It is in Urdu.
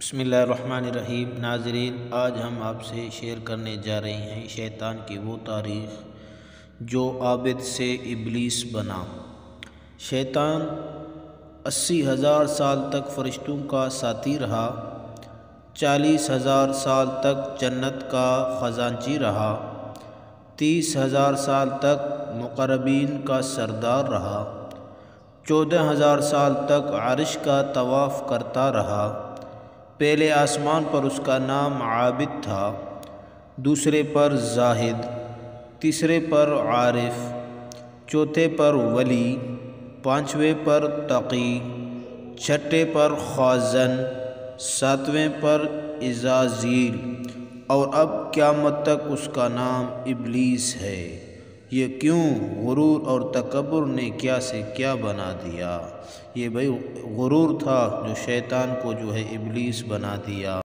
بسم اللہ الرحمن الرحیم۔ ناظرین، آج ہم آپ سے شیئر کرنے جا رہے ہیں شیطان کی وہ تاریخ جو عابد سے ابلیس بنا۔ شیطان 80,000 سال تک فرشتوں کا ساتھی رہا، 40,000 سال تک جنت کا خزانچی رہا، 30,000 سال تک مقربین کا سردار رہا، 14,000 سال تک عرش کا طواف کرتا رہا۔ پہلے آسمان پر اس کا نام عابد تھا، دوسرے پر زاہد، تیسرے پر عارف، چوتھے پر ولی، پانچویں پر تقی، چھٹے پر خازن، ساتویں پر عزازیل، اور اب قیامت تک اس کا نام ابلیس ہے۔ یہ کیوں؟ غرور اور تکبر نے کیا سے کیا بنا دیا۔ یہ بھئی غرور تھا جو شیطان کو ابلیس بنا دیا۔